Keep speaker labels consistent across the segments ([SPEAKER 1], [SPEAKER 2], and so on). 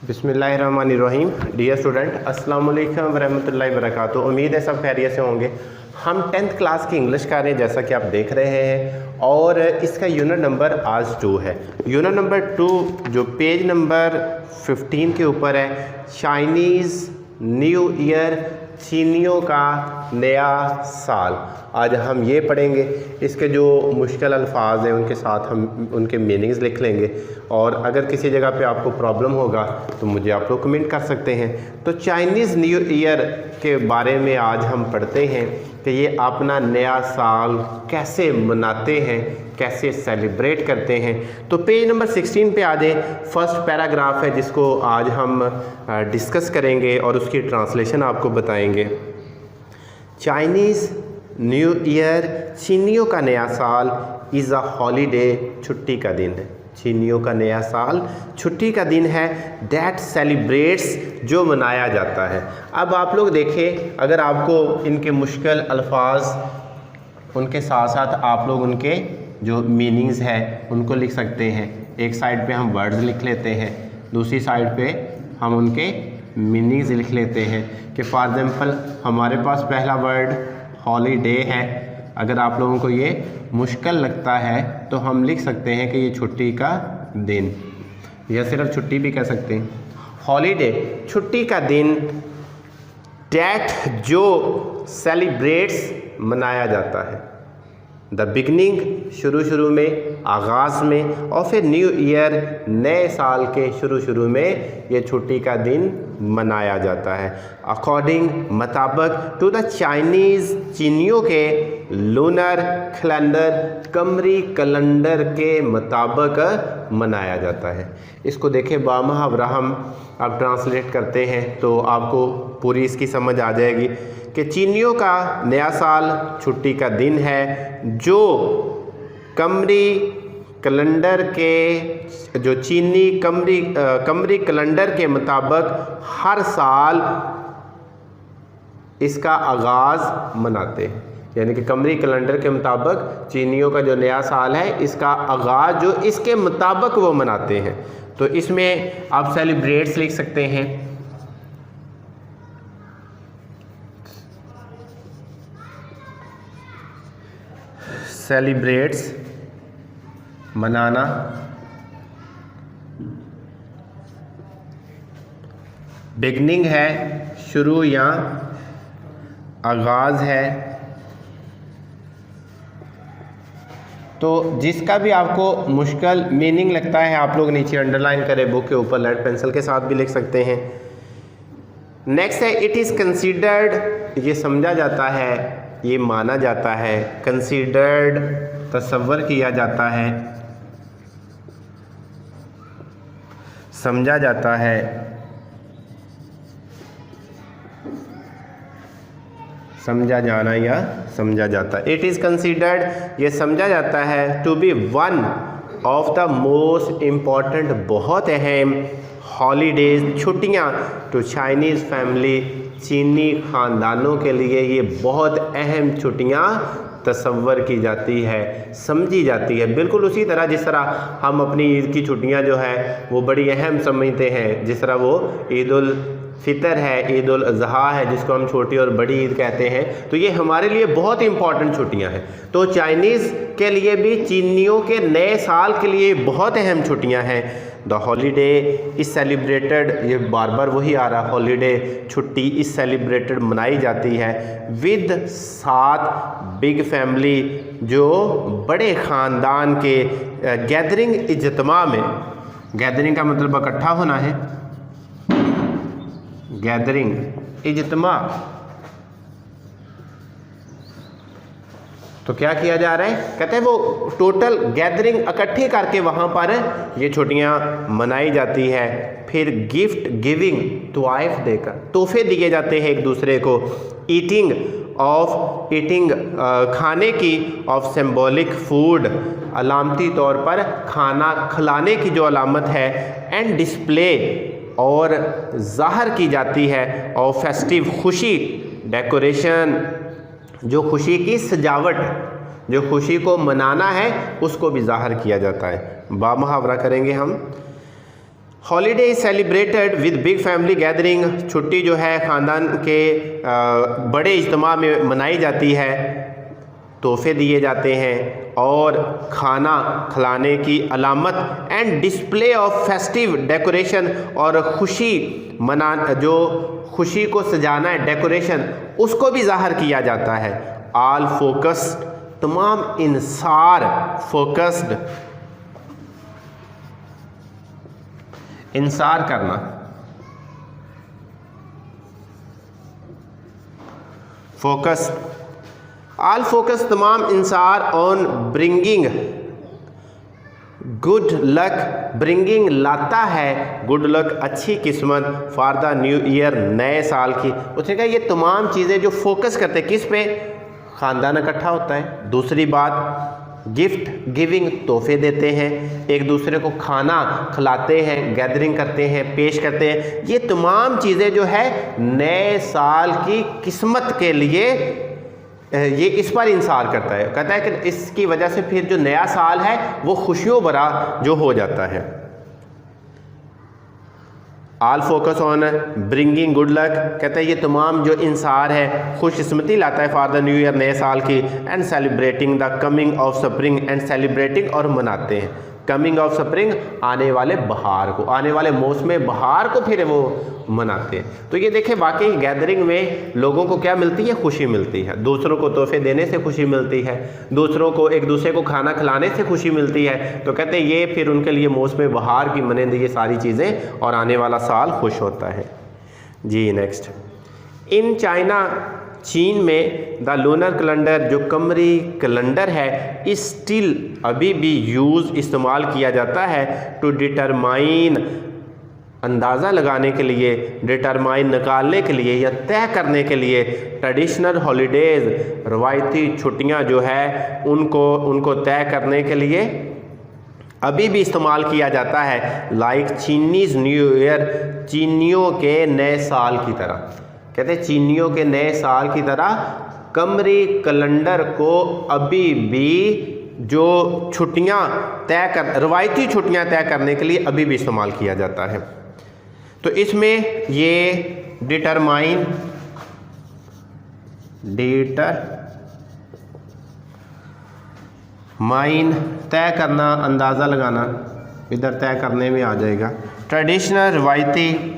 [SPEAKER 1] बिस्मिल्लाहिर्रहमानिर्रहीम। Dear student, अस्सलाम वालेकुम वरहमतुल्लाहि वबरकातुहू। उम्मीद है सब खैरियत से होंगे। हम 10th क्लास की इंग्लिश कर रहे हैं, जैसा कि आप देख रहे हैं, और इसका यूनिट नंबर आज 2 है। यूनिट नंबर 2 जो पेज नंबर 15 के ऊपर है, चाइनीज़ न्यू ईयर, चीनियों का नया साल। आज हम ये पढ़ेंगे। इसके जो मुश्किल अल्फाज हैं उनके साथ हम उनके मीनिंग्स लिख लेंगे, और अगर किसी जगह पे आपको प्रॉब्लम होगा तो मुझे आप लोग कमेंट कर सकते हैं। तो चाइनीज़ न्यू ईयर के बारे में आज हम पढ़ते हैं कि ये अपना नया साल कैसे मनाते हैं, कैसे सेलिब्रेट करते हैं। तो पेज नंबर 16 पे आ जाए। फर्स्ट पैराग्राफ है जिसको आज हम डिस्कस करेंगे और उसकी ट्रांसलेशन आपको बताएंगे। चाइनीज़ न्यू ईयर, चीनियों का नया साल, इज़ अ हॉलीडे, छुट्टी का दिन है। चीनियों का नया साल छुट्टी का दिन है। दैट सेलिब्रेट्स, जो मनाया जाता है। अब आप लोग देखें, अगर आपको इनके मुश्किल अल्फाज उनके साथ साथ आप लोग उनके जो मीनिंग्स है उनको लिख सकते हैं। एक साइड पे हम वर्ड्स लिख लेते हैं, दूसरी साइड पे हम उनके मीनिंग्स लिख लेते हैं। कि फॉर एग्ज़ाम्पल हमारे पास पहला वर्ड हॉलीडे है। अगर आप लोगों को ये मुश्किल लगता है तो हम लिख सकते हैं कि ये छुट्टी का दिन, या सिर्फ छुट्टी भी कह सकते हैं। हॉलीडे, छुट्टी का दिन। डैट, जो सेलिब्रेट्स, मनाया जाता है। द बिगनिंग, शुरू में, आगाज़ में, और फिर न्यू ईयर, नए साल के शुरू में ये छुट्टी का दिन मनाया जाता है। अकॉर्डिंग, मुताबिक, टू द चाइनीज़, चीनियों के लूनर कैलेंडर, कमरी कैलेंडर के मुताबिक मनाया जाता है। इसको देखें, बामुहावरा हम अब ट्रांसलेट करते हैं तो आपको पूरी इसकी समझ आ जाएगी कि चीनियों का नया साल छुट्टी का दिन है, जो कमरी कैलेंडर के, जो चीनी कमरी कैलेंडर के मुताबिक हर साल इसका आगाज़ मनाते हैं। यानी कि कमरी कैलेंडर के मुताबिक चीनियों का जो नया साल है, इसका आगाज़ जो इसके मुताबिक वो मनाते हैं। तो इसमें आप सेलिब्रेट्स लिख सकते हैं। सेलिब्रेट्स, मनाना। बिगनिंग है, शुरू या आगाज़ है। तो जिसका भी आपको मुश्किल मीनिंग लगता है आप लोग नीचे अंडरलाइन करें, बुक के ऊपर लेड पेंसिल के साथ भी लिख सकते हैं। नेक्स्ट है इट इज़ कंसीडर्ड, ये समझा जाता है, ये माना जाता है। कंसीडर्ड, तसव्वुर किया जाता है, समझा जाता है। समझा जाना या समझा जाता है। इट इज़ कंसीडर्ड, ये समझा जाता है, to be one of the most important, बहुत अहम, हॉलीडेज, छुट्टियाँ, टू चाइनीज़ फैमिली, चीनी ख़ानदानों के लिए ये बहुत अहम छुट्टियाँ तसव्वुर की जाती है, समझी जाती है। बिल्कुल उसी तरह जिस तरह हम अपनी ईद की छुट्टियाँ जो है वो बड़ी अहम समझते हैं, जिस तरह वो ईद उल फितर है, ईद उल अज़हा है, जिसको हम छोटी और बड़ी ईद कहते हैं। तो ये हमारे लिए बहुत इंपॉर्टेंट छुट्टियाँ हैं। तो चाइनीज़ के लिए भी चीनियों के नए साल के लिए बहुत अहम छुट्टियाँ हैं। द हॉलीडे इज़ सेलिब्रेटेड, ये बार बार वही आ रहा, हॉलीडे, छुट्टी, इज़ सेलिब्रेटेड, मनाई जाती है। विद, साथ, बिग फैमिली, जो बड़े ख़ानदान के, गैदरिंग, इज्तिमा में। गैदरिंग का मतलब इकट्ठा होना है, गैदरिंग, इज्तिमा। तो क्या किया जा रहा है, कहते हैं वो टोटल गैदरिंग इकट्ठी करके वहाँ पर ये छुट्टियाँ मनाई जाती है। फिर गिफ्ट गिविंग, तोहफ़े देकर, तोहफे दिए जाते हैं एक दूसरे को। ईटिंग, खाने की, ऑफ सिंबॉलिक फूड, अलामती तौर पर खाना खिलाने की जो अलामत है। एंड डिस्प्ले, और ज़ाहर की जाती है। और फेस्टिव, खुशी, डेकोरेशन, जो खुशी की सजावट, जो खुशी को मनाना है उसको भी ज़ाहिर किया जाता है। बामुहावरा करेंगे हम। Holiday is celebrated with big family gathering, छुट्टी जो है ख़ानदान के बड़े इज्तिमा में मनाई जाती है, तोहफे दिए जाते हैं और खाना खिलाने की अलामत, and display of festive decoration, और खुशी मना जो खुशी को सजाना है डेकोरेशन, उसको भी ज़ाहिर किया जाता है। ऑल फोकस्ड, तमाम इंसार, फोकस्ड इंसार करना, फोकस, ऑल फोकस तमाम इंसार on bringing good luck, bringing लाता है गुड लक, अच्छी किस्मत, फॉर द न्यू ईयर, नए साल की। उसने कहा ये तमाम चीज़ें जो फोकस करते हैं किस पे, ख़ानदान इकट्ठा होता है। दूसरी बात गिफ्ट गिविंग, तोहफे देते हैं, एक दूसरे को खाना खिलाते हैं, गैदरिंग करते हैं, पेश करते हैं। ये तमाम चीज़ें जो है नए साल की किस्मत के लिए ये इस पर इंसार करता है। कहता है कि इसकी वजह से फिर जो नया साल है वो खुशियों भरा जो हो जाता है। All focus on bringing good luck, कहते हैं ये तमाम जो इंसार है खुशकिस्मती लाता है फॉर द न्यू ईयर, नए साल की, and celebrating the coming of spring, and celebrating, और मनाते हैं कमिंग ऑफ स्प्रिंग, आने वाले बहार को, आने वाले मौसम बहार को फिर वो मनाते हैं। तो ये देखें वाकई गैदरिंग में लोगों को क्या मिलती है, खुशी मिलती है, दूसरों को तोहफे देने से खुशी मिलती है, दूसरों को एक दूसरे को खाना खिलाने से खुशी मिलती है। तो कहते हैं ये फिर उनके लिए मौसम बहार की मनेंद ये सारी चीज़ें, और आने वाला साल खुश होता है जी। नेक्स्ट, इन चाइना, चीन में द लूनर कैलेंडर जो कमरी कैलेंडर है, इस स्टिल अभी भी यूज़ इस्तेमाल किया जाता है टू डिटरमाइन, अंदाज़ा लगाने के लिए, डिटरमाइन निकालने के लिए या तय करने के लिए, ट्रेडिशनल हॉलीडेज़, रवायती छुट्टियां जो है उनको तय करने के लिए अभी भी इस्तेमाल किया जाता है। लाइक चीनीज़ न्यू ईयर, चीनियों के नए साल की तरह, कहते हैं चीनियों के नए साल की तरह कमरी कैलेंडर को अभी भी जो छुट्टियां तय कर, रवायती छुट्टियां तय करने के लिए अभी भी इस्तेमाल किया जाता है। तो इसमें ये डिटरमाइन, तय करना, अंदाज़ा लगाना, इधर तय करने में आ जाएगा। ट्रेडिशनल, रवायती,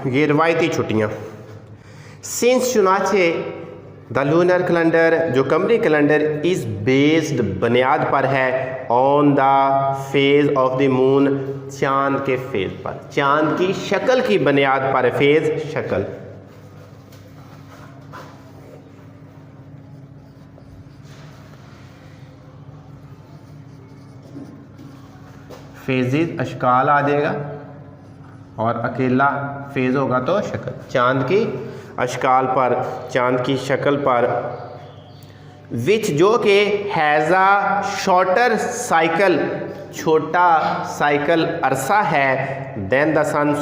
[SPEAKER 1] ये रवायती छुट्टियाँ। सिंस चुनाचे द लूनर कैलेंडर जो कमरी कैलेंडर इज़ बेस्ड बुनियाद पर है on the phase of the moon, चांद के फेज पर, चांद की शक्ल की बुनियाद पर, फेज शक्ल। फेजिज अशकाल आ जाएगा और अकेला फेज होगा तो शक्ल, चांद की अशकाल पर, चांद की शक्ल पर। विच जो कि हैज़ अ शॉर्टर साइकिल, छोटा साइकिल अरसा है, देन द सन,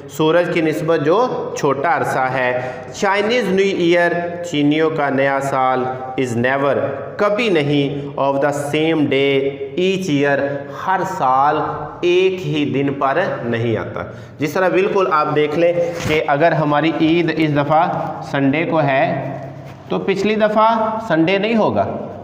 [SPEAKER 1] सूरज की निस्बत जो छोटा अरसा है। चाइनीज़ न्यू ईयर, चीनियों का नया साल, इज़ नेवर, कभी नहीं, of the same day each year, हर साल एक ही दिन पर नहीं आता। जिस तरह बिल्कुल आप देख लें कि अगर हमारी ईद इस दफ़ा संडे को है तो पिछली दफ़ा संडे नहीं होगा,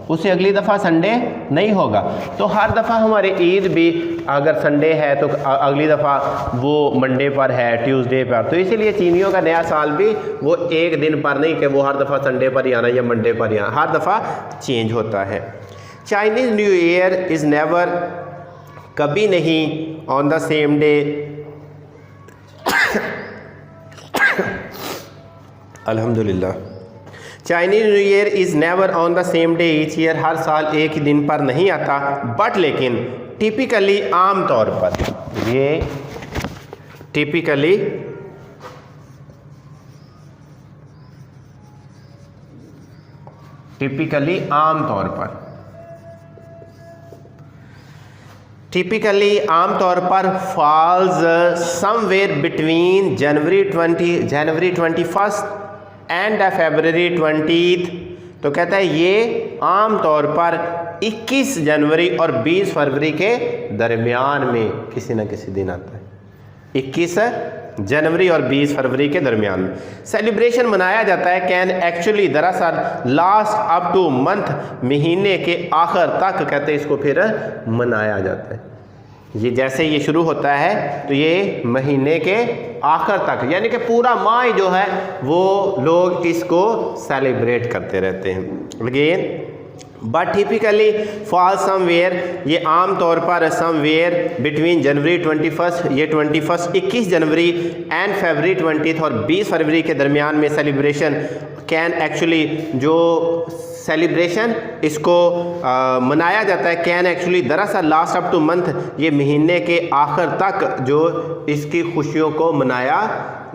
[SPEAKER 1] उससे अगली दफ़ा संडे नहीं होगा। तो हर दफ़ा हमारी ईद भी अगर संडे है तो अगली दफ़ा वो मंडे पर है, ट्यूसडे पर। तो इसीलिए चीनियों का नया साल भी वो एक दिन पर नहीं कि वो हर दफ़ा संडे पर ही आना या मंडे पर ही आना, हर दफ़ा चेंज होता है। Chinese new year is never, कभी नहीं, ऑन द सेम डे, अल्हम्दुलिल्लाह। Chinese new year is never on the same day each year, हर साल एक ही दिन पर नहीं आता। बट लेकिन टिपिकली, आम तौर पर, ये टिपिकली आम तौर पर टिपिकली आमतौर पर falls somewhere between January 21 and February 20। तो कहता है ये आमतौर पर 21 जनवरी और 20 फरवरी के दरमियान में किसी न किसी दिन आता है। 21 जनवरी और 20 फरवरी के दरमियान में सेलिब्रेशन मनाया जाता है। कैन एक्चुअली दरअसल लास्ट अप टू मंथ, महीने के आखिर तक कहते हैं इसको फिर मनाया जाता है। ये जैसे ये शुरू होता है तो ये महीने के आखिर तक, यानी कि पूरा माह जो है वो लोग इसको सेलिब्रेट करते रहते हैं। Again but typically fall somewhere, ये आम तौर पर समवेयर बिटवीन जनवरी 21, ये 21 जनवरी एंड फरवरी 20 और 20 फरवरी के दरमियान में सेलिब्रेशन कैन एक्चुअली, जो सेलिब्रेशन इसको मनाया जाता है, कैन एक्चुअली दरअसल लास्ट अप टू मंथ, ये महीने के आखिर तक जो इसकी खुशियों को मनाया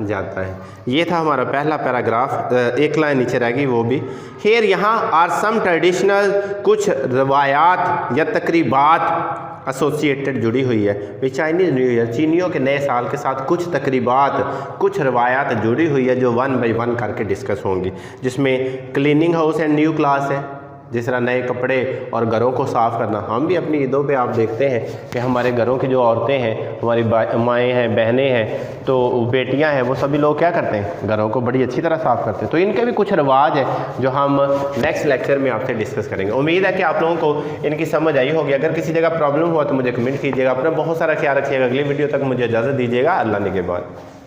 [SPEAKER 1] जाता है। ये था हमारा पहला पैराग्राफ। एक लाइन नीचे रहेगी वो भी। हेयर यहाँ आर सम ट्रेडिशनल, कुछ रवायात या तकरीबात एसोसिएटेड जुड़ी हुई है। चाइनीज़ न्यू ईयर, चीनियों के नए साल के साथ कुछ तकरीबात, कुछ रवायात जुड़ी हुई है जो 1 बाय 1 करके डिस्कस होंगी, जिसमें cleaning house and new class है, जिस तरह नए कपड़े और घरों को साफ़ करना। हम भी अपनी ईदों पे आप देखते हैं कि हमारे घरों की जो औरतें हैं, हमारी माएँ हैं, बहनें हैं, तो बेटियां हैं, वो सभी लोग क्या करते हैं, घरों को बड़ी अच्छी तरह साफ़ करते हैं। तो इनके भी कुछ रिवाज है जो हम नेक्स्ट लेक्चर में आपसे डिस्कस करेंगे। उम्मीद है कि आप लोगों को इनकी समझ आई होगी। अगर किसी जगह प्रॉब्लम हुआ तो मुझे कमेंट कीजिएगा। अपना बहुत सारा ख्याल रखिएगा। अगली वीडियो तक मुझे इजाज़त दीजिएगा। अल्लाह निगहबान।